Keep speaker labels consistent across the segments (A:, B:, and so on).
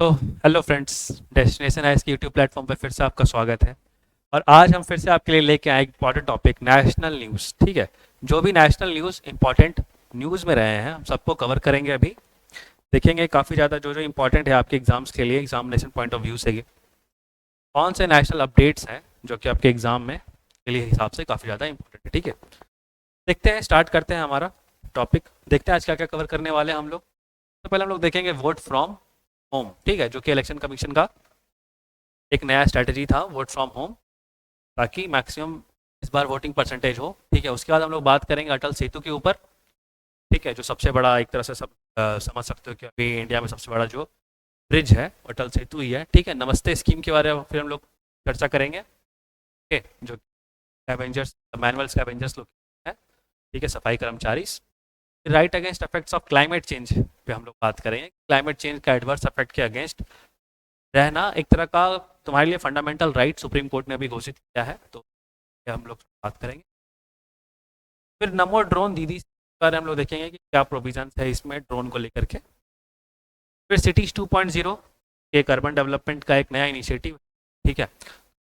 A: तो hello friends, destination है इसके यूट्यूब प्लेटफॉर्म पे फिर से आपका स्वागत है। और आज हम फिर से आपके लिए लेके आए एक इंपॉर्टेंट टॉपिक, नेशनल न्यूज़। ठीक है, जो भी नेशनल न्यूज़ इंपॉर्टेंट न्यूज़ में रहे हैं हम सबको कवर करेंगे। अभी देखेंगे काफ़ी ज़्यादा जो जो इंपॉर्टेंट है आपके एग्जाम्स के लिए, एग्जामिनेशन पॉइंट ऑफ व्यू से कौन से नेशनल अपडेट्स हैं जो कि आपके एग्जाम में के लिए हिसाब से काफ़ी ज़्यादा इंपॉर्टेंट है। ठीक है, देखते हैं, स्टार्ट करते हैं हमारा टॉपिक। देखते हैं आज क्या क्या कवर करने वाले हैं हम लोग। तो पहले हम लोग देखेंगे वोट फ्रॉम होम। ठीक है, जो कि इलेक्शन कमीशन का एक नया स्ट्रैटेजी था, वोट फ्रॉम होम, ताकि मैक्सिमम इस बार वोटिंग परसेंटेज हो। ठीक है, उसके बाद हम लोग बात करेंगे अटल सेतु के ऊपर। ठीक है, जो सबसे बड़ा एक तरह से सब समझ सकते हो कि अभी इंडिया में सबसे बड़ा जो ब्रिज है अटल सेतु ही है। ठीक है, नमस्ते स्कीम के बारे में फिर हम लोग चर्चा करेंगे। ठीक है, जो स्कैवेंजर्स, मैनुअल स्कैवेंजर्स लोग हैं, ठीक है, सफाई कर्मचारी। Right against effects of climate change पे हम लोग बात करेंगे। क्लाइमेट चेंज का एडवर्स इफेक्ट के अगेंस्ट रहना एक तरह का तुम्हारे लिए फंडामेंटल राइट सुप्रीम कोर्ट ने अभी घोषित किया है, तो ये हम लोग बात करेंगे। फिर नमो ड्रोन दीदी पर हम लोग देखेंगे कि क्या प्रोविजंस है इसमें ड्रोन को लेकर के। फिर सिटीज 2.0 एक अर्बन डेवलपमेंट का एक नया इनिशिएटिव। ठीक है,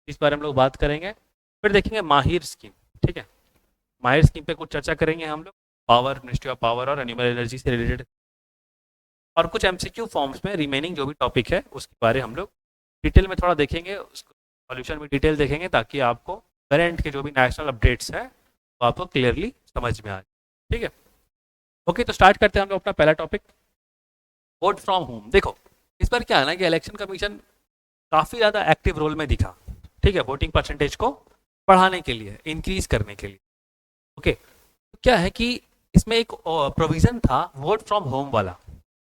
A: इस बारे में हम लोग बात करेंगे। फिर देखेंगे माहिर स्कीम। ठीक है, माहिर स्कीम पे कुछ चर्चा करेंगे हम लोग, पावर, मिनिस्ट्री ऑफ पावर और रिन्यूएबल एनर्जी से रिलेटेड। और कुछ एमसीक्यू फॉर्म्स में रिमेनिंग जो भी टॉपिक है उसके बारे हम लोग डिटेल में थोड़ा देखेंगे, उसको सॉल्यूशन में डिटेल देखेंगे, ताकि आपको करंट के जो भी नेशनल अपडेट्स हैं वो आपको क्लियरली समझ में आ जाए। ठीक है, ओके, तो स्टार्ट करते हैं हम लोग अपना पहला टॉपिक, वोट फ्रॉम होम। देखो, इस बार क्या है ना कि इलेक्शन कमीशन काफ़ी ज़्यादा एक्टिव रोल में दिखा। ठीक है, वोटिंग परसेंटेज को बढ़ाने के लिए, इंक्रीज करने के लिए। ओके, तो क्या है कि इसमें एक प्रोविज़न था वोट फ्रॉम होम वाला।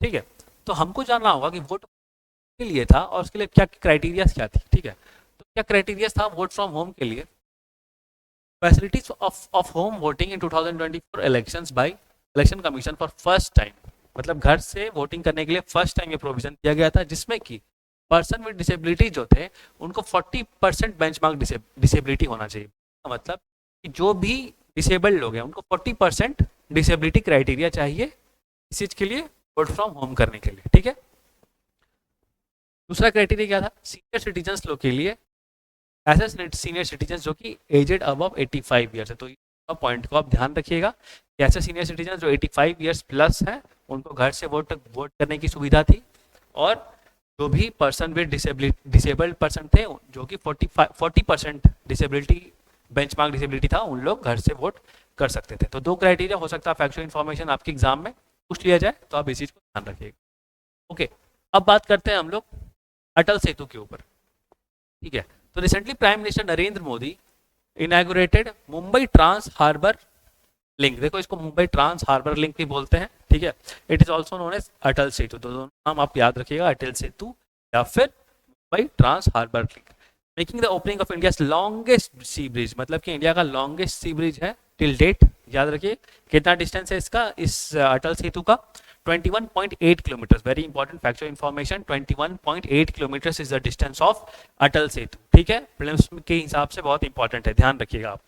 A: ठीक है, तो हमको जानना होगा कि वोट के लिए था और उसके लिए क्या क्राइटेरियाज क्या थी। ठीक है, तो क्या क्राइटेरियाज था वोट फ्रॉम होम के लिए। Facilities of home voting in 2024 elections by election commission for first time, मतलब घर से वोटिंग करने के लिए फर्स्ट टाइम ये प्रोविजन दिया गया था, जिसमें कि पर्सन विद डिसेबिलिटी जो थे उनको 40% बेंचमार्क डिसेबिलिटी होना चाहिए। मतलब कि जो भी डिसेबल्ड लोग हैं उनको 40% डिसेबिलिटी क्राइटेरिया चाहिए इस चीज़ के लिए, वोट फ्रॉम होम करने के लिए। ठीक है, दूसरा क्राइटेरिया क्या था, सीनियर सिटीजन लोग के लिए, ऐसे सीनियर सिटीजन जो कि एजेड अबव 85 ईयर्स है। तो पॉइंट को आप ध्यान रखिएगा कि ऐसे सीनियर सिटीजन जो 85 ईयर्स प्लस हैं उनको घर से वोट करने की सुविधा थी। और जो भी पर्सन विद डिसेबल्ड पर्सन थे जो कि 40% डिसेबिलिटी बेंचमार्क डिसेबिलिटी था, उन लोग घर से वोट कर सकते थे। तो दो क्राइटेरिया हो सकता है फैक्चुअल इन्फॉर्मेशन आपके एग्जाम में पूछ लिया जाए, तो आप इस चीज़ को ध्यान रखिएगा। ओके, अब बात करते हैं हम लोग अटल सेतु के ऊपर। ठीक है, तो recently prime minister Narendra Modi inaugurated Mumbai trans harbour link. देखो, इसको मुंबई ट्रांस हार्बर लिंक भी बोलते हैं। ठीक है, it is also known as Atal Setu. तो दोनों नाम आप याद रखिएगा, अटल सेतु या फिर Mumbai trans harbour link. Making the opening of India longest sea bridge, मतलब कि इंडिया का लॉन्गेस्ट सी ब्रिज है टिल डेट। याद रखिए कितना डिस्टेंस है इसका, इस अटल सेतु का 21.8 kilometre. Very important factual information, 21.8 kilometre is the distance of Atal Setu. ठीक है, प्रीलिम्स के हिसाब से बहुत इंपॉर्टेंट है, ध्यान रखिएगा आप।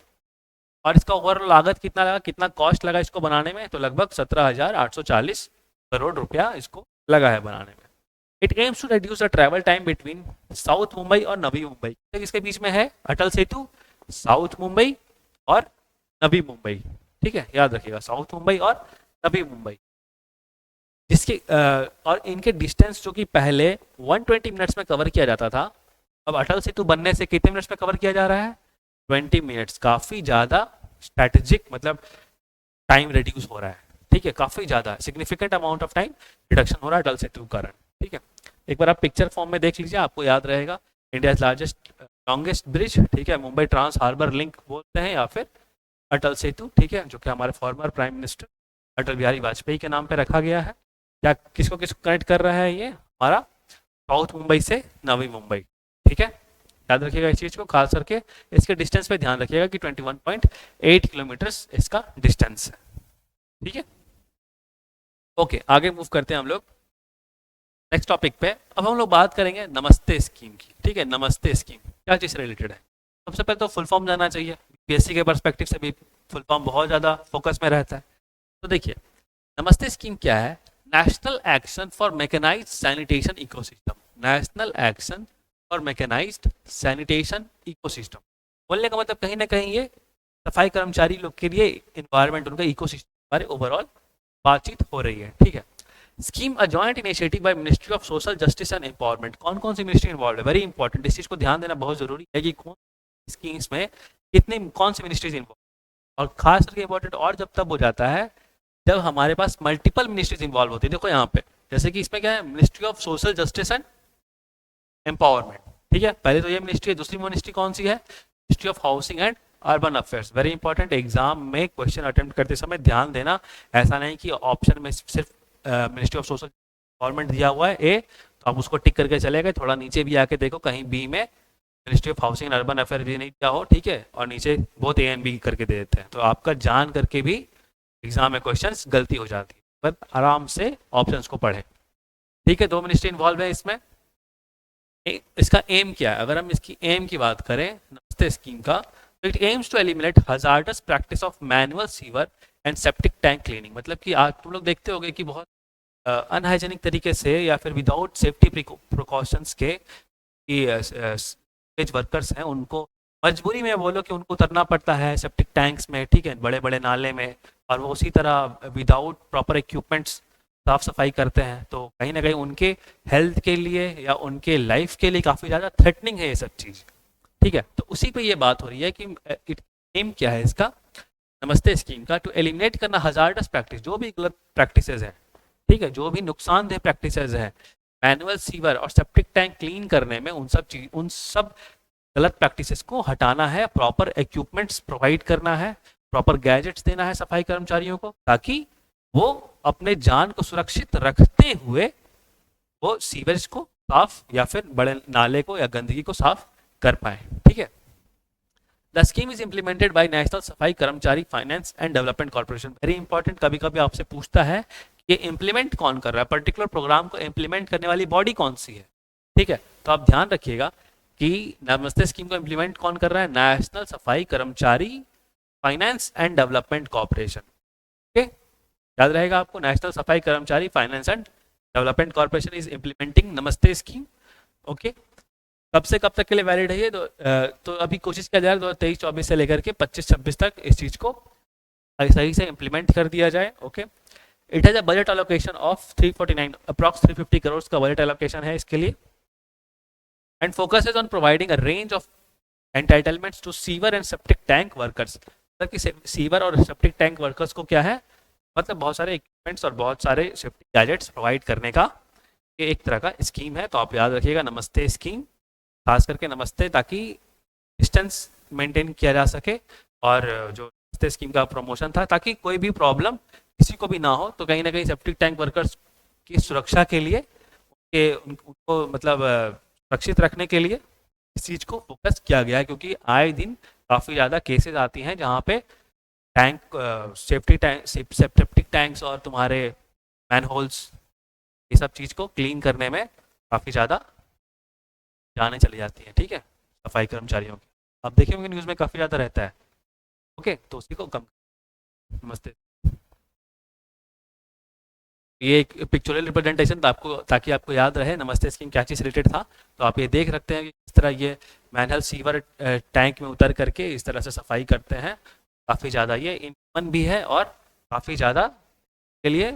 A: और इसका ओवरऑल लागत कितना लगा, कितना कॉस्ट लगा इसको बनाने में, तो लगभग 17,840 करोड़ रुपया इसको लगा है बनाने में। It aims to reduce the travel time between south Mumbai और नवी मुंबई। इसके बीच में है अटल सेतु, साउथ मुंबई और नवी मुंबई। ठीक है, याद रखिएगा, साउथ मुंबई और नवी मुंबई, जिसके और इनके डिस्टेंस जो कि पहले 120 मिनट्स में कवर किया जाता था, अब अटल सेतु बनने से कितने मिनट्स में कवर किया जा रहा है, 20 मिनट्स। काफ़ी ज़्यादा स्ट्रैटेजिक, मतलब टाइम रिड्यूस हो रहा है। ठीक है, काफ़ी ज़्यादा significant amount of time reduction हो रहा है अटल सेतु के कारण। ठीक है, एक बार आप पिक्चर फॉर्म में देख लीजिए, आपको याद रहेगा। इंडिया लार्जेस्ट लॉन्गेस्ट ब्रिज, ठीक है, मुंबई ट्रांस हार्बर लिंक बोलते हैं या फिर अटल सेतु। ठीक है, जो कि हमारे former prime minister Atal Bihari Vajpayee के नाम पे रखा गया है। क्या किसको किसको कनेक्ट कर रहा है, ये हमारा साउथ मुंबई से नवी मुंबई। ठीक है, याद रखिएगा इस चीज़ को, खास करके इसके डिस्टेंस पे ध्यान रखिएगा कि 21.8 किलोमीटर इसका डिस्टेंस है। ठीक है, ओके, आगे मूव करते हैं हम लोग नेक्स्ट टॉपिक पे। अब हम लोग बात करेंगे नमस्ते स्कीम की। ठीक है, नमस्ते स्कीम क्या चीज़ से रिलेटेड है। सबसे पहले तो फुल फॉर्म जानना चाहिए, पीएससी के परस्पेक्टिव से भी फुल फॉर्म बहुत ज़्यादा फोकस में रहता है। तो देखिए, नमस्ते स्कीम क्या है, national action for mechanised sanitation ecosystem. National action और मैकेनाइज्ड सैनिटेशन इकोसिस्टम। बोलने का मतलब कहीं ना कहीं ये सफाई कर्मचारी लोग के लिए इन्वायरमेंट, उनका इकोसिस्टम बारे ओवरऑल बातचीत हो रही है, ठीक है। Scheme a joint initiative by ministry of social justice and empowerment. कौन कौन सी मिनिस्ट्री इन्वॉल्व है, वेरी इंपॉर्टेंट, इस चीज को ध्यान देना बहुत जरूरी है कि कौन स्कीम्स में कितनी कौन सी मिनिस्ट्रीज इन्वॉल्व। और खास करके इंपॉर्टेंट और जब तब हो जाता है जब हमारे पास मल्टीपल मिनिस्ट्रीज इन्वॉल्व होती है। देखो यहाँ पे जैसे कि इसमें क्या है, ministry of social justice and empowerment, ठीक है। पहले तो ये मिनिस्ट्री है, दूसरी मिनिस्ट्री कौन सी है, ministry of housing and urban affairs. Very important, exam में क्वेश्चन अटेम्प्ट करते समय ध्यान देना, ऐसा नहीं कि ऑप्शन में सिर्फ मिनिस्ट्री ऑफ सोशल गवर्नमेंट दिया हुआ है ए तो आप उसको टिक करके चले गए, थोड़ा नीचे भी आके देखो कहीं बी में ministry of housing and urban affair भी नहीं दिया हो, ठीक है, और नीचे बहुत ए एंड बी करके दे देते हैं, तो आपका जान करके भी एग्जाम में क्वेश्चंस गलती हो जाती है। पर आराम से ऑप्शंस को पढ़ें, ठीक है। दो मिनिस्ट्री इन्वॉल्व है इसमें। इसका एम क्या है, अगर हम इसकी एम की बात करें नमस्ते स्कीम का, तो it aims to eliminate hazardous practice of manual sewer and septic tank cleaning. मतलब कि आज तुम लोग देखते होगे कि बहुत अनहाइजेनिक तरीके से या फिर विदाउट सेफ्टी प्रिकॉशंस के वर्कर्स हैं, उनको मजबूरी में बोलो कि उनको उतरना पड़ता है सेप्टिक टैंक्स में, ठीक है, बड़े बड़े नाले में, और वो उसी तरह विदाउट प्रॉपर इक्विपमेंट्स साफ सफाई करते हैं। तो कहीं ना कहीं उनके हेल्थ के लिए या उनके लाइफ के लिए काफ़ी ज़्यादा थ्रेटनिंग है ये सब चीज़, ठीक है। तो उसी पे ये बात हो रही है कि एम क्या है इसका, नमस्ते स्कीम का, टू एलिमिनेट करना हजार्डस प्रैक्टिस, जो भी गलत प्रैक्टिसेस हैं, ठीक है, जो भी नुकसानदेह प्रैक्टिसेस हैं मैनुअल सीवर और सेप्टिक टैंक क्लीन करने में, उन सब गलत प्रैक्टिसेस को हटाना है, प्रॉपर इक्विपमेंट्स प्रोवाइड करना है, प्रॉपर गैजेट्स देना है सफाई कर्मचारियों को, ताकि वो अपने जान को सुरक्षित रखते हुए वो सीवेज को साफ या फिर बड़े नाले को या गंदगी को साफ कर पाए, ठीक है। The scheme is implemented by national सफाई कर्मचारी finance and development corporation. Very important, कभी कभी आपसे पूछता है ये इम्प्लीमेंट कौन कर रहा है, पर्टिकुलर प्रोग्राम को इम्प्लीमेंट करने वाली बॉडी कौन सी है, ठीक है। तो आप ध्यान रखिएगा कि नमस्ते स्कीम को इम्प्लीमेंट कौन कर रहा है, नेशनल सफाई कर्मचारी finance and development corporation, okay, याद रहेगा आपको, नेशनल सफाई कर्मचारी finance and development corporation is implementing नमस्ते स्कीम, ओके। कब से कब तक के लिए वैलिड है ये, तो अभी कोशिश किया जाए 2023-24 से लेकर के 25-26 तक इस चीज को सही से इम्प्लीमेंट कर दिया जाए, okay. It has a budget allocation of 349 approx 350 crore का बजट एलोकेशन है इसके लिए, and focus is on providing a range of entitlements to sewer and septic tank workers. मतलब कि सीवर और सेप्टिक टैंक वर्कर्स को क्या है, मतलब बहुत सारे इक्विपमेंट्स और बहुत सारे सेफ्टी गैजेट्स प्रोवाइड करने का ये एक तरह का स्कीम है। तो आप याद रखिएगा नमस्ते स्कीम, खास करके नमस्ते, ताकि डिस्टेंस मेंटेन किया जा सके, और जो नमस्ते स्कीम का प्रमोशन था ताकि कोई भी प्रॉब्लम किसी को भी ना हो, तो कहीं ना कहीं सेप्टिक टैंक वर्कर्स की सुरक्षा के लिए उनको मतलब सुरक्षित रखने के लिए इस चीज़ को फोकस किया गया है, क्योंकि आए दिन काफ़ी ज़्यादा केसेस आती हैं जहाँ पे टैंक सेप्टिक टैंक्स और तुम्हारे मैनहोल्स ये सब चीज़ को क्लीन करने में काफ़ी ज़्यादा जाने चली जाती हैं, ठीक है, सफाई कर्मचारियों की। अब देखें होंगे न्यूज़ में काफ़ी ज़्यादा रहता है, ओके, तो उसी को कम। नमस्ते, ये एक पिक्चोरल रिप्रेजेंटेशन आपको, ताकि आपको याद रहे नमस्ते स्कीम क्या चीज़ रिलेटेड था। तो आप ये देख सकते हैं कि किस तरह ये मैनहल सीवर टैंक में उतर करके इस तरह से सफाई करते हैं, काफ़ी ज़्यादा ये इम्पन भी है और काफ़ी ज़्यादा के लिए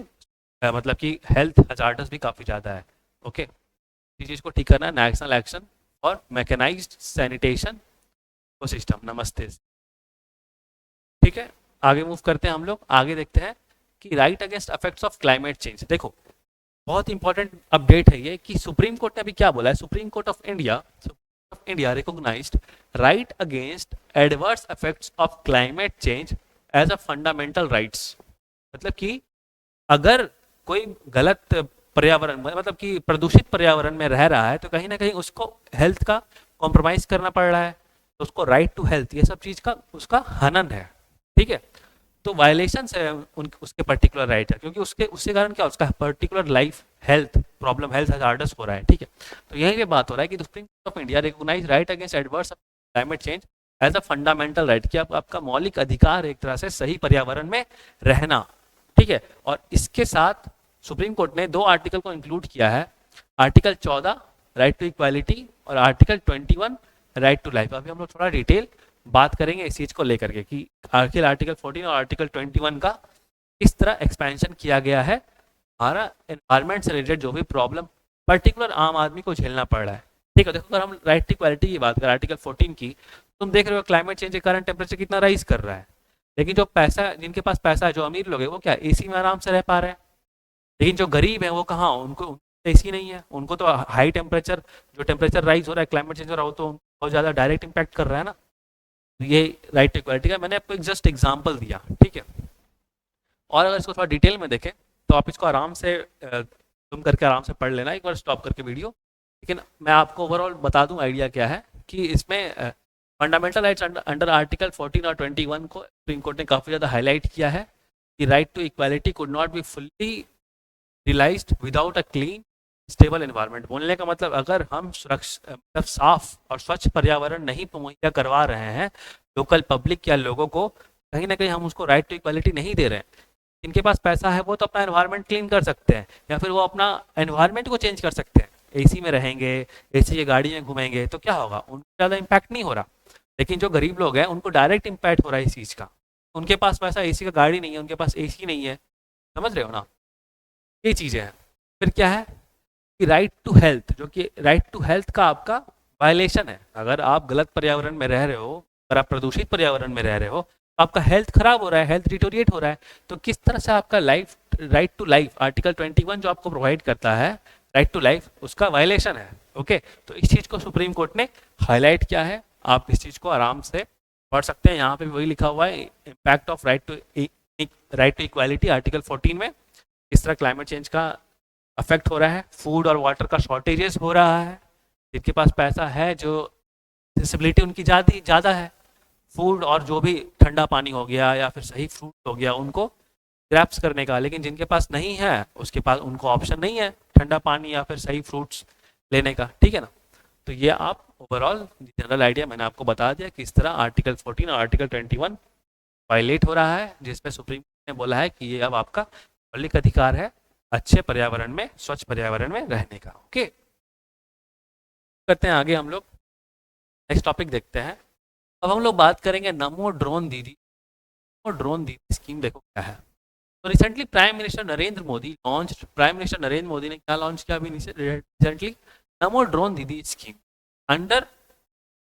A: मतलब कि हेल्थ हजार्डस भी काफ़ी ज़्यादा है, ओके। इस चीज़ को ठीक करना है, नेशनल एक्शन और मैकेनाइज्ड सैनिटेशन सिस्टम, नमस्ते, ठीक है। आगे मूव करते हैं हम लोग, आगे देखते हैं कि right against effects of climate change. देखो बहुत इंपॉर्टेंट अपडेट है ये कि सुप्रीम कोर्ट ने अभी क्या बोला है, Supreme Court of India recognised right against adverse effects of climate change as a fundamental rights. मतलब कि अगर कोई गलत पर्यावरण, मतलब कि प्रदूषित पर्यावरण में रह रहा है, तो कहीं ना कहीं उसको हेल्थ का कॉम्प्रोमाइज करना पड़ रहा है, तो उसको राइट टू हेल्थ ये सब चीज़ का उसका हनन है, ठीक है। तो वायलेशन है उसके पर्टिकुलर राइट है, क्योंकि उसके कारण क्या उसका particular life health problem, health hazardous हो रहा है, ठीक है। तो यही पे बात हो रहा है कि Supreme Court of India recognise right against adverse climate change as a fundamental right, कि आपका मौलिक अधिकार एक तरह से सही पर्यावरण में रहना, ठीक है। और इसके साथ सुप्रीम कोर्ट ने 2 आर्टिकल को इंक्लूड किया है, आर्टिकल 14 राइट टू इक्वालिटी और आर्टिकल 21 राइट टू लाइफ। अभी हम लोग थोड़ा डिटेल बात करेंगे इस चीज़ को लेकर के कि आखिर आर्टिकल 14 और आर्टिकल 21 का किस तरह एक्सपेंशन किया गया है, हमारा एनवायरमेंट से रिलेटेड जो भी प्रॉब्लम पर्टिकुलर आम आदमी को झेलना पड़ रहा है। ठीक है, देखो अगर हम राइट टू इक्वालिटी की बात करें आर्टिकल 14 की, तुम देख रहे हो क्लाइमेट चेंज के कारण टेम्परेचर कितना राइज कर रहा है, लेकिन जो पैसा, जिनके पास पैसा है, जो अमीर लोग हैं, वो क्या एसी में आराम से रह पा रहे हैं, लेकिन जो गरीब है वो कहाँ, उनको एसी नहीं है, उनको तो हाई टेम्परेचर, जो टेम्परेचर राइज हो रहा है, क्लाइमेट चेंज हो रहा है, वो तो बहुत ज़्यादा डायरेक्ट इम्पैक्ट कर रहा है ना। तो ये राइट टू इक्वालिटी का मैंने आपको एक जस्ट एग्जाम्पल दिया, ठीक है। और अगर इसको थोड़ा डिटेल में देखें तो आप इसको आराम से तुम करके आराम से पढ़ लेना एक बार स्टॉप करके वीडियो, लेकिन मैं आपको ओवरऑल बता दूं आइडिया क्या है कि इसमें फंडामेंटल राइट्स अंडर आर्टिकल 14 और 21 को सुप्रीम कोर्ट ने काफ़ी ज़्यादा हाईलाइट किया है कि right to equality could not be fully realised without a clean stable environment. बोलने का मतलब अगर हम सुरक्षा मतलब साफ और स्वच्छ पर्यावरण नहीं मुहैया करवा रहे हैं लोकल पब्लिक या लोगों को, कहीं ना कहीं हम उसको राइट टू इक्वालिटी नहीं दे रहे हैं। जिनके पास पैसा है वो तो अपना एनवायरनमेंट क्लीन कर सकते हैं या फिर वो अपना एनवायरनमेंट को चेंज कर सकते हैं, एसी में रहेंगे, एसी की गाड़ी में घूमेंगे तो क्या होगा, उनको ज़्यादा इम्पैक्ट नहीं हो रहा। लेकिन जो गरीब लोग हैं उनको डायरेक्ट इम्पैक्ट हो रहा है इस चीज़ का, उनके पास पैसा, एसी का गाड़ी नहीं है, उनके पास एसी नहीं है, समझ रहे हो ना, ये चीज़ें हैं। फिर क्या है कि राइट टू हेल्थ, जो कि राइट टू हेल्थ का आपका वायलेशन है। अगर आप गलत पर्यावरण में रह रहे हो, अगर आप प्रदूषित पर्यावरण में रह रहे हो, आपका हेल्थ खराब हो रहा है, हेल्थ डिटोरिएट हो रहा है, तो किस तरह से आपका life, right to life article 21 जो आपको प्रोवाइड करता है राइट टू लाइफ, उसका वायलेशन है। ओके, तो इस चीज़ को सुप्रीम कोर्ट ने हाईलाइट किया है, आप इस चीज़ को आराम से पढ़ सकते हैं। यहाँ पे भी वही लिखा हुआ है, impact of right to equality article 14 में किस तरह क्लाइमेट चेंज का अफेक्ट हो रहा है, फूड और वाटर का शॉर्टेजेस हो रहा है, जिनके पास पैसा है, जो एक्सेसिबिलिटी उनकी ज़्यादा है, फूड और जो भी ठंडा पानी हो गया या फिर सही फ्रूट हो गया उनको ग्रैप्स करने का, लेकिन जिनके पास नहीं है उसके पास, उनको ऑप्शन नहीं है ठंडा पानी या फिर सही फ्रूट्स लेने का, ठीक है ना। तो ये आप ओवरऑल जनरल आइडिया मैंने आपको बता दिया कि इस तरह आर्टिकल 14 और आर्टिकल 21 वायलेट हो रहा है, जिसमें सुप्रीम कोर्ट ने बोला है कि ये अब आपका मौलिक अधिकार है अच्छे पर्यावरण में, स्वच्छ पर्यावरण में रहने का। ओके, करते हैं आगे हम लोग, नेक्स्ट टॉपिक देखते हैं। अब हम लोग बात करेंगे नमो ड्रोन दीदी। नमो ड्रोन दीदी स्कीम देखो क्या है। तो recently prime minister Narendra Modi ने क्या लॉन्च किया अभी रिसेंटली, नमो ड्रोन दीदी स्कीम अंडर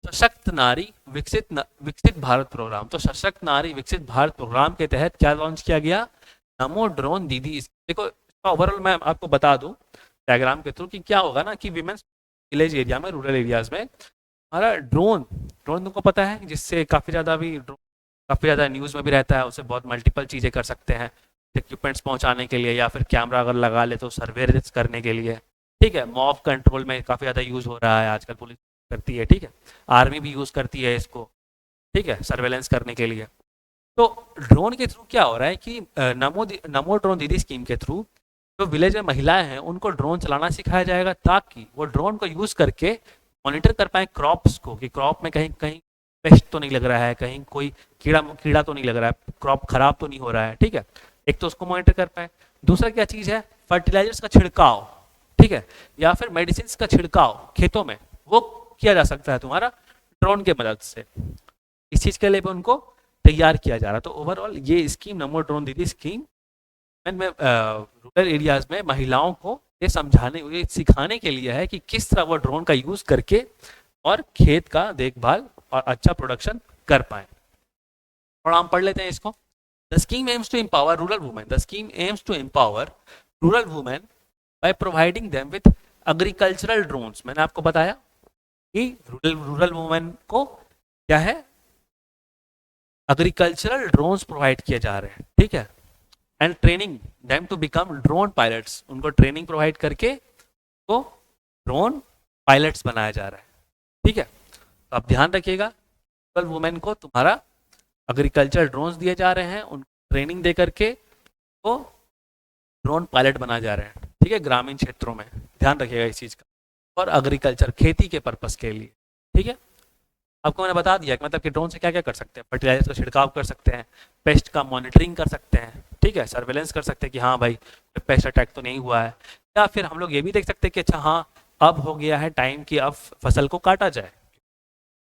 A: सशक्त नारी विकसित भारत प्रोग्राम। तो सशक्त नारी विकसित भारत प्रोग्राम के तहत क्या लॉन्च किया गया, नमो ड्रोन दीदी। देखो ओवरऑल मैं आपको बता दूं डायग्राम के थ्रू कि क्या होगा ना कि विमेंस विलेज एरिया में, रूरल एरियाज में हमारा ड्रोन तुमको पता है, जिससे काफ़ी ज़्यादा न्यूज़ में भी रहता है, उससे बहुत मल्टीपल चीज़ें कर सकते हैं, इक्विपमेंट्स पहुंचाने के लिए या फिर कैमरा अगर लगा ले तो सर्वेलेंस करने के लिए, ठीक है। मॉब कंट्रोल में काफ़ी ज़्यादा यूज़ हो रहा है आजकल, पुलिस करती है, ठीक है, आर्मी भी यूज़ करती है इसको, ठीक है, सर्वेलेंस करने के लिए। तो ड्रोन के थ्रू क्या हो रहा है कि नमो ड्रोन दीदी स्कीम के थ्रू जो विलेज में महिलाएं हैं उनको ड्रोन चलाना सिखाया जाएगा, ताकि वो ड्रोन को यूज़ करके मॉनिटर कर पाए क्रॉप्स को कि क्रॉप में कहीं कहीं पेस्ट तो नहीं लग रहा है, कहीं कोई कीड़ा तो नहीं लग रहा है, क्रॉप खराब तो नहीं हो रहा है, ठीक है। एक तो उसको मॉनिटर कर पाए, दूसरा क्या चीज़ है, फर्टिलाइजर्स का छिड़काव, ठीक है, या फिर मेडिसिन का छिड़काव खेतों में, वो किया जा सकता है तुम्हारा ड्रोन के मदद से। इस चीज़ के लिए भी उनको तैयार किया जा रहा है। तो ओवरऑल ये स्कीम नमो ड्रोन दीदी स्कीम में रूरल एरियाज में महिलाओं को ये सिखाने के लिए है कि किस तरह वो ड्रोन का यूज़ करके और खेत का देखभाल और अच्छा प्रोडक्शन कर पाए। थोड़ा हम पढ़ लेते हैं इसको। The scheme aims to empower rural women. The scheme aims to empower rural women by providing them with agricultural drones. मैंने आपको बताया कि रूरल वुमेन को क्या है, एग्रीकल्चरल ड्रोन्स प्रोवाइड किए जा रहे हैं, ठीक है, and training them to become drone pilots. उनको ट्रेनिंग प्रोवाइड करके तो ड्रोन पायलट्स बनाया जा रहा है, ठीक है। तो आप ध्यान रखिएगा, रूरल वुमेन को तुम्हारा एग्रीकल्चर ड्रोन्स दिए जा रहे हैं, उनको ट्रेनिंग दे करके तो ड्रोन पायलट बनाए जा रहे हैं, ठीक है, ग्रामीण क्षेत्रों में। ध्यान रखिएगा इस चीज़ का, और एग्रीकल्चर खेती के पर्पस के लिए, ठीक है। आपको मैंने बता दिया कि मतलब कि ड्रोन से क्या क्या कर सकते हैं, फर्टिलाइजर का छिड़काव कर सकते हैं, पेस्ट का मॉनिटरिंग कर सकते हैं, ठीक है, सर्वेलेंस कर सकते हैं कि हाँ भाई पेस्ट अटैक तो नहीं हुआ है, या फिर हम लोग ये भी देख सकते हैं कि अच्छा हाँ अब हो गया है टाइम कि अब फसल को काटा जाए,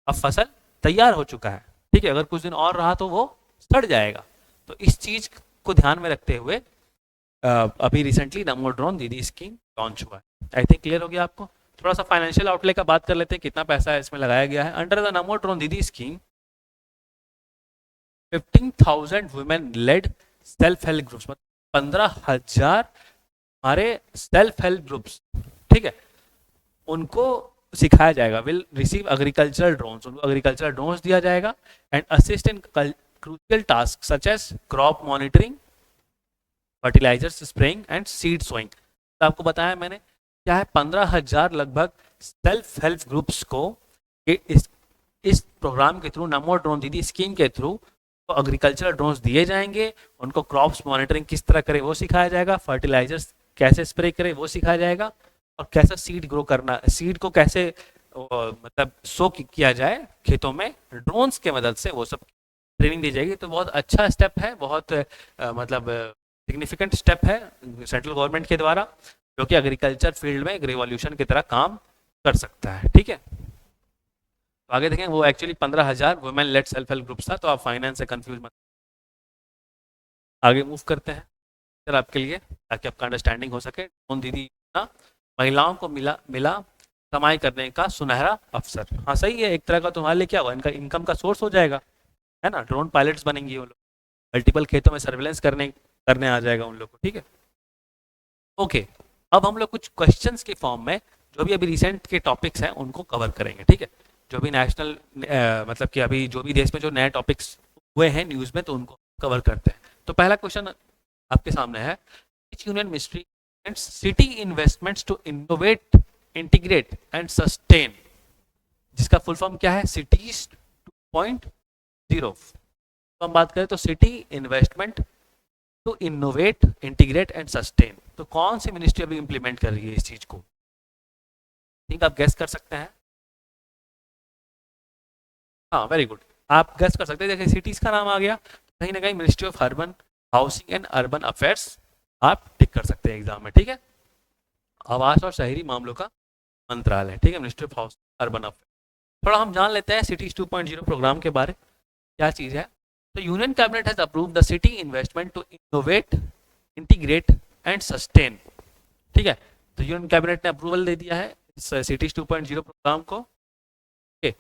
A: अब फसल तैयार हो चुका है, ठीक है, अगर कुछ दिन और रहा तो वो सड़ जाएगा। तो इस चीज को ध्यान में रखते हुए अभी रिसेंटली नमो ड्रोन दीदी स्कीम लॉन्च हुआ है। आई थिंक क्लियर हो गया आपको। थोड़ा सा फाइनेंशियल आउटले का बात कर लेते हैं, कितना पैसा है इसमें लगाया गया है। अंडर द नमो ड्रोन दीदी scheme 15,000 women lead self help groups, मतलब 15,000 हमारे सेल्फ हेल्प ग्रुप्स, ठीक है, उनको सिखाया जाएगा, विल रिसीव एग्रीकल्चरल ड्रोन्स, उनको एग्रीकल्चरल ड्रोन्स दिया जाएगा and assist in crucial task such as crop monitoring, fertilisers spraying and seed sowing. तो आपको बताया मैंने क्या है, 15,000 लगभग सेल्फ हेल्प ग्रुप्स को इस प्रोग्राम के थ्रू, नमो ड्रोन दीदी स्कीम के थ्रू, तो एग्रीकल्चरल ड्रोन्स दिए जाएंगे, उनको क्रॉप्स मॉनिटरिंग किस तरह करे वो सिखाया जाएगा, फर्टिलाइजर्स कैसे स्प्रे करे वो सिखाया जाएगा, और कैसा सीड ग्रो करना, सीड को कैसे मतलब सो किया जाए खेतों में ड्रोन्स के मदद से, वो सब ट्रेनिंग दी जाएगी। तो बहुत अच्छा स्टेप है, बहुत मतलब सिग्निफिकेंट स्टेप है सेंट्रल गवर्नमेंट के द्वारा, जो कि एग्रीकल्चर फील्ड में एक रिवॉल्यूशन की तरह काम कर सकता है, ठीक है। तो आगे देखें, वो actually 15,000 women lead self help groups था, तो आप फाइनेंस से कंफ्यूज मत। आगे मूव करते हैं सर आपके लिए, ताकि आपका अंडरस्टैंडिंग हो सके। कौन दीदी ना, महिलाओं को मिला मिला कमाई करने का सुनहरा अवसर। हाँ सही है, एक तरह का तुम्हारे लिए क्या हुआ, इनका इनकम का सोर्स हो जाएगा, है ना, ड्रोन पायलट्स बनेंगी वो लोग, मल्टीपल खेतों में सर्विलेंस करने करने आ जाएगा उन लोग को, ठीक है। ओके, अब हम लोग कुछ क्वेश्चंस के फॉर्म में जो भी अभी रिसेंट के टॉपिक्स हैं उनको कवर करेंगे, ठीक है। जो भी नेशनल मतलब कि अभी जो भी देश में जो नए टॉपिक्स हुए हैं न्यूज़ में, तो उनको कवर करते हैं। तो पहला क्वेश्चन आपके सामने है, which union ministry and city investments to innovate, integrate and sustain, जिसका फुल फॉर्म क्या है, सिटीज 2.0। तो हम बात करें तो city investment to innovate, integrate and sustain, तो कौन सी मिनिस्ट्री अभी इंप्लीमेंट कर रही है इस चीज को, ठीक आप गेस कर सकते हैं। हाँ वेरी गुड, आप गेस कर सकते हैं, देखिए सिटीज का नाम आ गया, कहीं ना कहीं ministry of urban housing and urban affairs आप टिक कर सकते हैं एग्जाम में, ठीक है। आवास और शहरी मामलों का मंत्रालय, ठीक है, ministry of housing urban affairs. थोड़ा हम जान लेते हैं सिटीज 2.0 प्रोग्राम के बारे, क्या चीज़ है। तो union cabinet has approve the city investment to innovate, integrate and sustain, ठीक है। तो यूनियन कैबिनेट ने अप्रूवल दे दिया है सिटीज 2.0 प्रोग्राम को, okay।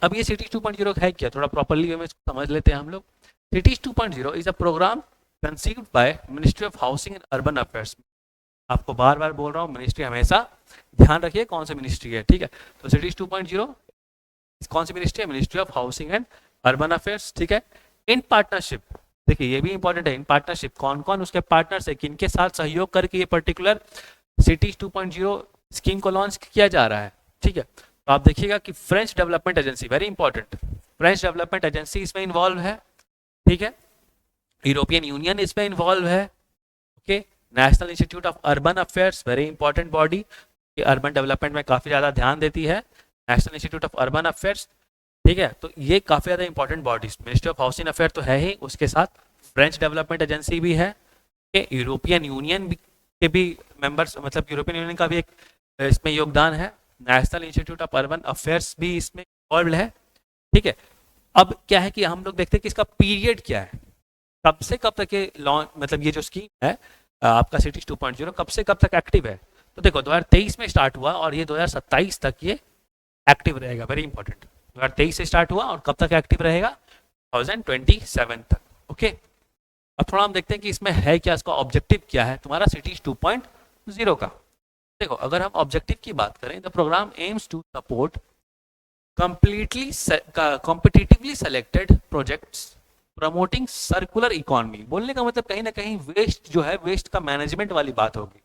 A: अब ये सिटीज 2.0 है क्या, थोड़ा प्रॉपर्ली वे में इसको समझ लेते हैं हम लोग। Cities 2.0 is a programme conceived by ministry of housing and urban affairs. आपको बार बार बोल रहा हूँ, मिनिस्ट्री हमेशा ध्यान रखिए कौन सी मिनिस्ट्री है, ठीक है। तो सिटीज 2.0 कौन सी मिनिस्ट्री है, ministry of housing and urban affairs, ठीक है। इन पार्टनरशिप, देखिए ये भी इंपॉर्टेंट है, इन पार्टनरशिप कौन कौन उसके पार्टनर्स है, किनके साथ सहयोग करके ये पर्टिकुलर सिटीज 2.0 स्कीम को लॉन्च किया जा रहा है, ठीक है। तो आप देखिएगा कि French development agency, very important, French development agency इसमें इन्वॉल्व है, ठीक है। यूरोपियन यूनियन इसमें इन्वॉल्व है, okay. National institute of urban affairs, very important body, urban development में काफी ज्यादा ध्यान देती है, national institute of urban affairs, ठीक है। तो ये काफी ज्यादा important bodies, ministry of housing affair तो है ही, उसके साथ फ्रेंच डेवलपमेंट एजेंसी भी है, यूरोपियन यूनियन के भी मेंबर्स, मतलब यूरोपियन यूनियन का भी एक इसमें योगदान है, national institute of urban affairs भी इसमें इन्वॉल्व है, ठीक है। अब क्या है कि हम लोग देखते हैं कि इसका पीरियड क्या है, कब से कब तक ये लॉन्च, मतलब ये जो स्कीम है आपका सिटीज 2.0 कब से कब तक एक्टिव है। तो देखो 2023 में स्टार्ट हुआ और ये 2027 तक ये एक्टिव रहेगा, वेरी इंपॉर्टेंट। 2023 से स्टार्ट हुआ और कब तक एक्टिव रहेगा, 2027 तक, ओके। अब थोड़ा हम देखते हैं कि इसमें है क्या, इसका ऑब्जेक्टिव क्या है तुम्हारा सिटीज 2.0 का। देखो अगर हम ऑब्जेक्टिव की बात करें, the programme aims to support completely competitively selected projects promoting circular economy. बोलने का मतलब कहीं ना कहीं वेस्ट जो है, वेस्ट का मैनेजमेंट वाली बात होगी।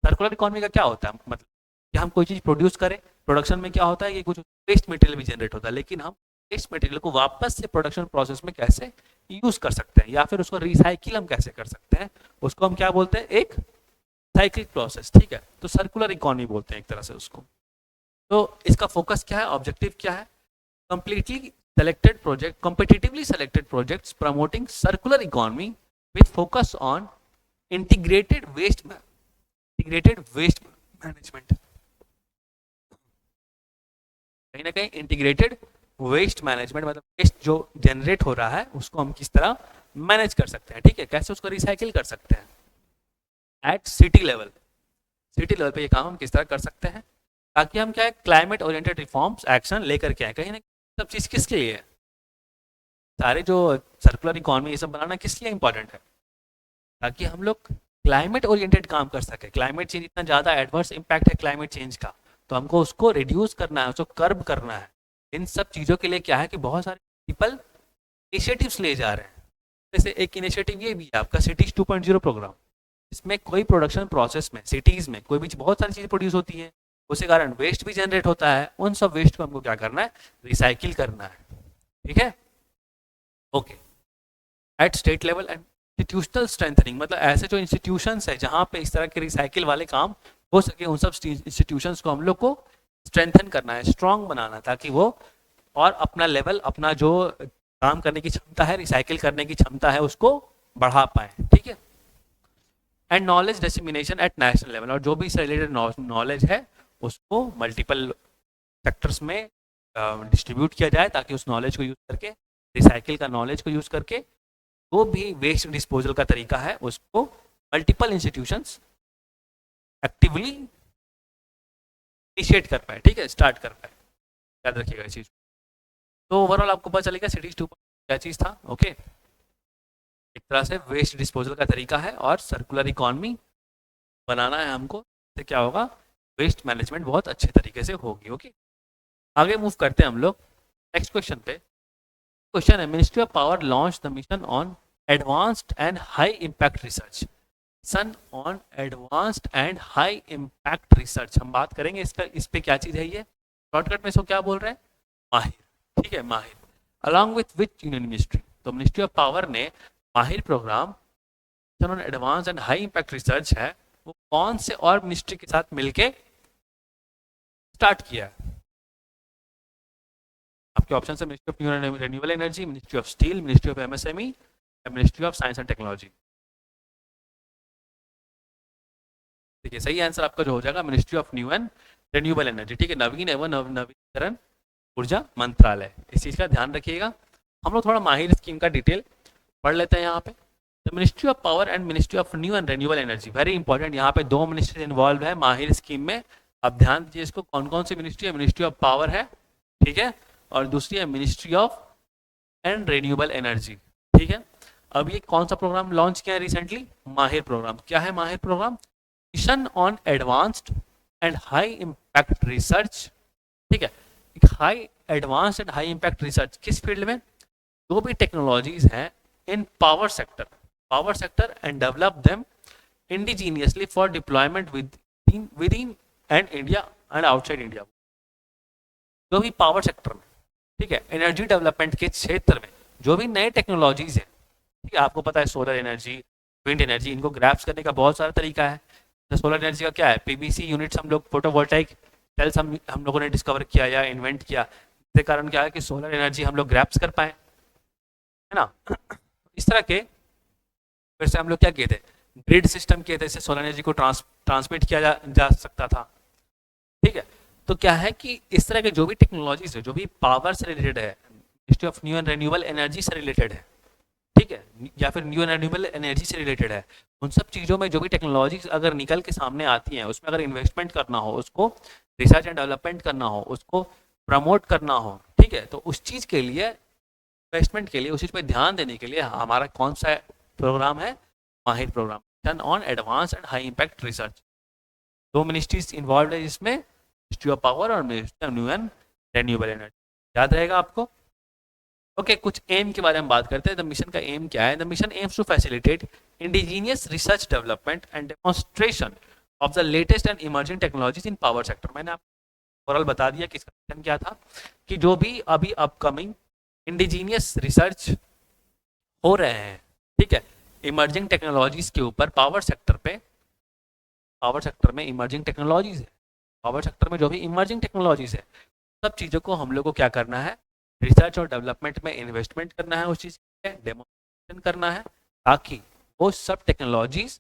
A: सर्कुलर इकोनॉमी का क्या होता है, मतलब कि हम कोई चीज प्रोड्यूस करें, प्रोडक्शन में क्या होता है कि कुछ वेस्ट मटेरियल भी जनरेट होता है, लेकिन हम वेस्ट मटेरियल को वापस से प्रोडक्शन प्रोसेस में कैसे यूज कर सकते हैं, या फिर उसको रिसाइकिल हम कैसे कर सकते हैं, उसको हम क्या बोलते हैं, एक साइक्लिक प्रोसेस, ठीक है। तो सर्कुलर इकोनॉमी बोलते हैं एक तरह से उसको। तो इसका फोकस क्या है, ऑब्जेक्टिव क्या है, completely selected project, competitively selected projects promoting circular economy with focus on integrated waste management, कहीं ना कहीं इंटीग्रेटेड वेस्ट मैनेजमेंट, मतलब वेस्ट जो जनरेट हो रहा है उसको हम किस तरह मैनेज कर सकते हैं, ठीक है, कैसे उसको रिसाइकिल कर सकते हैं एट सिटी लेवल पे ये काम हम किस तरह कर सकते हैं, ताकि हम क्या है क्लाइमेट ओरिएंटेड रिफॉर्म्स एक्शन लेकर के आए। कहीं ना कहीं सब चीज़ किसके लिए है, सारे जो सर्कुलर इकोनॉमी ये सब बनाना किस लिए इंपॉर्टेंट है, ताकि हम लोग क्लाइमेट ओरिएंटेड काम कर सके। क्लाइमेट चेंज इतना ज़्यादा एडवर्स इम्पैक्ट है क्लाइमेट चेंज का, तो हमको उसको रिड्यूस करना है, उसको कर्ब करना है। इन सब चीज़ों के लिए क्या है कि बहुत सारे पीपल इनिशिएटिव्स ले जा रहे हैं। जैसे एक इनिशिएटिव ये भी है आपका सिटीज 2.0 प्रोग्राम। इसमें कोई प्रोडक्शन प्रोसेस में सिटीज़ में कोई भी बहुत सारी चीज़ें प्रोड्यूस होती हैं, उसके कारण वेस्ट भी जनरेट होता है, उन सब वेस्ट को हमको क्या करना है, रिसाइकिल करना है, ठीक है, okay. At state level and institutional strengthening, मतलब ऐसे जो इंस्टीट्यूशंस है जहाँ पे इस तरह के रिसाइकिल वाले काम हो सके, उन सब इंस्टीट्यूशंस को हम लोग को स्ट्रेंथन करना है, स्ट्रांग बनाना, ताकि वो और अपना लेवल, अपना जो काम करने की क्षमता है, रिसाइकिल करने की क्षमता है, उसको बढ़ा पाए, ठीक है। And knowledge dissemination at national level, और जो भी इससे रिलेटेड नॉलेज है उसको मल्टीपल सेक्टर्स में डिस्ट्रीब्यूट किया जाए, ताकि उस नॉलेज को यूज़ करके, रिसाइकिल का नॉलेज को यूज़ करके, जो भी वेस्ट डिस्पोजल का तरीका है उसको मल्टीपल इंस्टीट्यूशंस एक्टिवली इनिशिएट कर पाए, ठीक है, स्टार्ट कर पाए। याद रखिएगा इस चीज़। तो ओवरऑल आपको पता चलेगा सिटीज 2 क्या चीज़ था, ओके। एक तरह से वेस्ट डिस्पोजल का तरीका है और सर्कुलर इकॉनमी बनाना है हमको, तो क्या होगा, वेस्ट मैनेजमेंट बहुत अच्छे तरीके से होगी, ओके। आगे मूव करते हैं हम लोग नेक्स्ट क्वेश्चन पे। क्वेश्चन है, ministry of power launch the mission on advanced and high impact research. Sun on advanced and high impact research, हम बात करेंगे इसका, इस पे क्या चीज़ है ये, शॉर्टकट में इसको क्या बोल रहे हैं, माहिर, ठीक है, MAHIR. Along with which union ministry, तो मिनिस्ट्री ऑफ पावर ने MAHIR programme on advance and high impact research है, वो कौन से और मिनिस्ट्री के साथ मिलके स्टार्ट किया है। आपके ऑप्शन है ministry of renewable energy, ministry of steel, ministry of MSME, ministry of science and technology. देखिए सही आंसर आपका जो हो जाएगा ministry of new and renewable energy, ठीक है, नवीन एवं नवीकरण ऊर्जा मंत्रालय। इस चीज़ का ध्यान रखिएगा। हम लोग थोड़ा माहिर स्कीम का डिटेल पढ़ लेते हैं यहाँ पे। The ministry of power and ministry of new and renewable energy, very important, यहाँ पे दो मिनिस्ट्री इन्वॉल्व है माहिर स्कीम में। अब ध्यान दीजिए इसको, कौन कौन सी मिनिस्ट्री है, मिनिस्ट्री ऑफ पावर है, ठीक है, और दूसरी है ministry of and renewable energy, ठीक है। अब ये कौन सा प्रोग्राम लॉन्च किया है रिसेंटली, माहिर प्रोग्राम। क्या है MAHIR programme, mission on advanced and high impact research, ठीक है, high advance and high impact research किस फील्ड में, जो भी टेक्नोलॉजीज हैं in power sector and develop them indigenously for deployment with in and India and outside India. जो भी power sector में, ठीक है, एनर्जी डेवलपमेंट के क्षेत्र में जो भी नए टेक्नोलॉजीज हैं, ठीक है, आपको पता है सोलर एनर्जी, विंड एनर्जी, इनको ग्रैप्स करने का बहुत सारा तरीका है। तो सोलर एनर्जी का क्या है, पीवीसी यूनिट्स हम लोग, फोटोवोल्टाइक सेल्स हम लोगों ने डिस्कवर किया या इन्वेंट किया, इसके कारण क्या है कि सोलर एनर्जी हम लोग ग्रैप्स कर पाए, है ना। इस तरह के फिर से हम लोग क्या किए थे, ग्रिड सिस्टम किए थे, इससे सोलर एनर्जी को ट्रांसमिट किया जा सकता था, ठीक है। तो क्या है कि इस तरह के जो भी टेक्नोलॉजीज है, जो भी पावर से रिलेटेड है, ministry of new and renewable energy से रिलेटेड है, ठीक है, या फिर न्यू एंड रिन्यूएबल एनर्जी से रिलेटेड है, उन सब चीज़ों में जो भी टेक्नोलॉजीज अगर निकल के सामने आती हैं, उसमें अगर इन्वेस्टमेंट करना हो, उसको रिसर्च एंड डेवलपमेंट करना हो, उसको प्रमोट करना हो, ठीक है, तो उस चीज़ के लिए, इन्वेस्टमेंट के लिए, उस चीज़ पर ध्यान देने के लिए हमारा कौन सा प्रोग्राम है, MAHIR programme, mission on advance and high impact research. दो मिनिस्ट्रीज इन्वॉल्व है इसमें, मिनिस्ट्री ऑफ पावर और ministry of new and renewable energy, याद रहेगा आपको। ओके, कुछ एम के बारे में बात करते हैं। द मिशन का एम क्या है, the mission aims to facilitate indigenous research development and demonstration of the latest and emerging technologies in power sector. मैंने आपको ओवरऑल बता दिया कि इसका मिशन क्या था, कि जो भी अभी अपकमिंग इंडिजीनियस रिसर्च हो रहे हैं, ठीक है, इमर्जिंग टेक्नोलॉजीज के ऊपर पावर सेक्टर पे, पावर सेक्टर में इमर्जिंग टेक्नोलॉजीज है, पावर सेक्टर में जो भी इमर्जिंग टेक्नोलॉजीज है, सब चीज़ों को हम लोग को क्या करना है, रिसर्च और डेवलपमेंट में इन्वेस्टमेंट करना है, उस चीज़ के डेमोन्स्ट्रेशन करना है, ताकि वो सब टेक्नोलॉजीज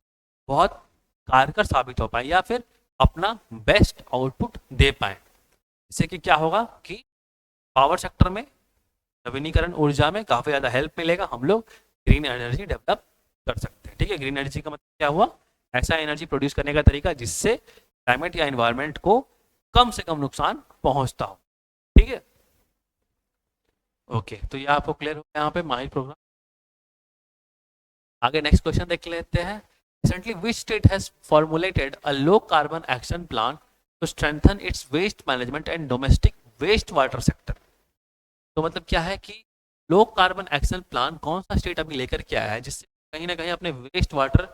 A: बहुत कारगर साबित हो पाए या फिर अपना बेस्ट आउटपुट दे पाए। इससे कि क्या होगा कि पावर सेक्टर में, नवीनीकरण ऊर्जा में काफ़ी ज़्यादा हेल्प मिलेगा, हम लोग ग्रीन एनर्जी डेवलप कर सकते हैं। ठीक है, ग्रीन एनर्जी का मतलब क्या हुआ, ऐसा एनर्जी प्रोड्यूस करने का तरीका जिससे क्लाइमेट या इन्वायरमेंट को कम से कम नुकसान पहुंचता हो। ठीक है, ओके, तो ये आपको क्लियर हो गया यहाँ पे माहिर प्रोग्राम। आगे नेक्स्ट क्वेश्चन देख लेते हैं। Recently which state has formulated a low carbon action plan to strengthen its waste management and domestic waste water sector. तो मतलब क्या है कि लो कार्बन एक्शन प्लान कौन सा स्टेट अभी लेकर के आया है जिससे कहीं ना कहीं अपने वेस्ट वाटर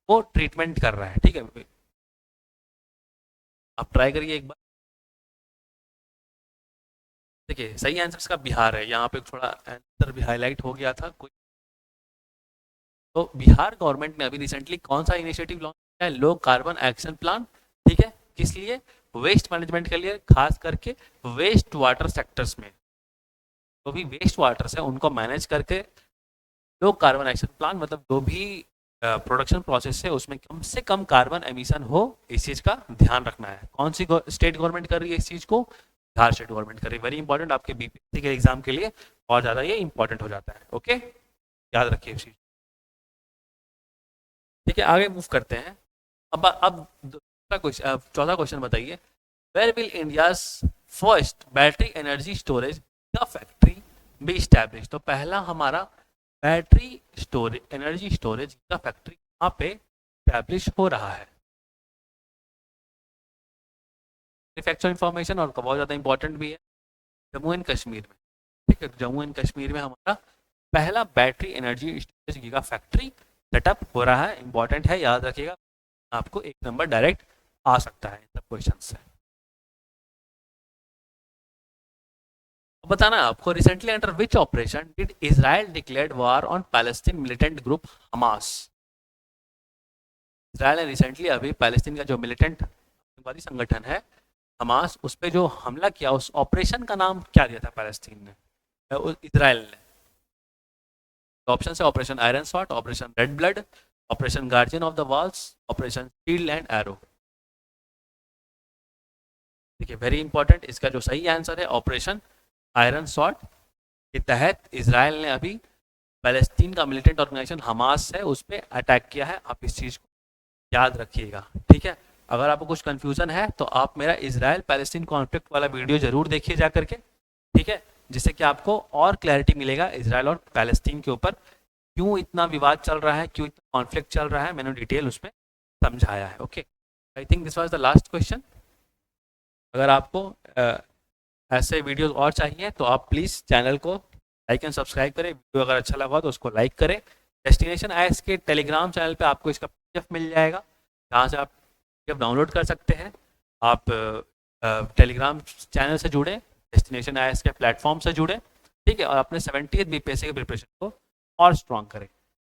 A: को ट्रीटमेंट कर रहा है। ठीक है, आप ट्राई करिए एक बार। देखिए सही आंसर इसका बिहार है, यहाँ पे थोड़ा आंसर भी हाईलाइट हो गया था कोई। तो बिहार गवर्नमेंट ने अभी रिसेंटली कौन सा इनिशिएटिव लॉन्च किया है, लो कार्बन एक्शन प्लान। ठीक है, किस लिए, वेस्ट मैनेजमेंट के लिए, खास करके वेस्ट वाटर सेक्टर्स में जो भी वेस्ट वाटर्स है उनको मैनेज करके लो कार्बन एक्शन प्लान, मतलब जो भी प्रोडक्शन प्रोसेस है उसमें कम से कम कार्बन एमिशन हो, इस चीज़ का ध्यान रखना है। कौन सी स्टेट गवर्नमेंट कर रही है इस चीज़ को, बिहार स्टेट गवर्नमेंट कर रही है। वेरी इंपॉर्टेंट, आपके बीपीएससी के एग्जाम के लिए और ज़्यादा ये इंपॉर्टेंट हो जाता है। ओके, याद रखिए इस चीज़। ठीक है, आगे मूव करते हैं। अब दूसरा क्वेश्चन, चौथा क्वेश्चन बताइए, where will India's first battery energy storage का फैक्ट्री बी स्टैब्लिश। तो पहला हमारा बैटरी स्टोरेज एनर्जी स्टोरेज का फैक्ट्री कहाँ पे स्टैब्लिश हो रहा है। फैक्चुअल इन्फॉर्मेशन और बहुत ज़्यादा इंपॉर्टेंट भी है, जम्मू एंड कश्मीर में। ठीक है, जम्मू एंड कश्मीर में हमारा पहला battery energy storage giga factory setup हो रहा है। इंपॉर्टेंट है, याद रखिएगा, आपको एक नंबर डायरेक्ट आ सकता है इन सब क्वेश्चन से। बताना आपको, recently under which operation did Israel declared war on Palestine militant group Hamas. Israel ने रिसेंटली अभी पैलेस्टीन का जो मिलिटेंट आतंकवादी संगठन है हमास, उस पर जो हमला किया, उस ऑपरेशन का नाम क्या दिया था पैलेस्टीन ने, इजराइल ने। ऑप्शन है operation iron sort, operation red blood, operation guardian of the walls, operation shield and arrow. देखिए वेरी इंपॉर्टेंट, इसका जो सही आंसर है ऑपरेशन आयरन सॉर्ट के तहत इसराइल ने अभी पैलेस्टीन का मिलिटेंट ऑर्गेनाइजेशन हमास है उस पर अटैक किया है। आप इस चीज़ को याद रखिएगा। ठीक है, अगर आपको कुछ कंफ्यूजन है तो आप मेरा इसराइल पैलेस्टीन कॉन्फ्लिक्ट वाला वीडियो जरूर देखिए जा करके। ठीक है, जिससे कि आपको और क्लैरिटी मिलेगा इसराइल और पैलेस्टीन के ऊपर क्यों इतना विवाद चल रहा है, क्यों इतना कॉन्फ्लिक्ट चल रहा है, मैंने डिटेल उसमें समझाया है। Okay, I think this was the last question. अगर आपको ऐसे वीडियोस और चाहिए तो आप प्लीज़ चैनल को लाइक एंड सब्सक्राइब करें। वीडियो अगर अच्छा लगा तो उसको लाइक करें। डेस्टिनेशन आईएएस के टेलीग्राम चैनल पे आपको इसका पीडीएफ मिल जाएगा, जहाँ से आप पीडीएफ डाउनलोड कर सकते हैं। आप टेलीग्राम चैनल से जुड़े, डेस्टिनेशन आईएएस के प्लेटफॉर्म से जुड़े। ठीक है, और अपने 70th बीपीएससी के प्रिपरेशन को और स्ट्रॉन्ग करें।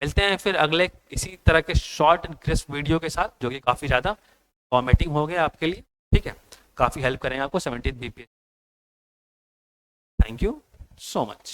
A: मिलते हैं फिर अगले इसी तरह के शॉर्ट एंड क्रिस्प वीडियो के साथ, जो कि काफ़ी ज़्यादा फॉर्मेटिंग हो गया आपके लिए। ठीक है, काफ़ी हेल्प करेंगे आपको 70th BPSC. Thank you so much.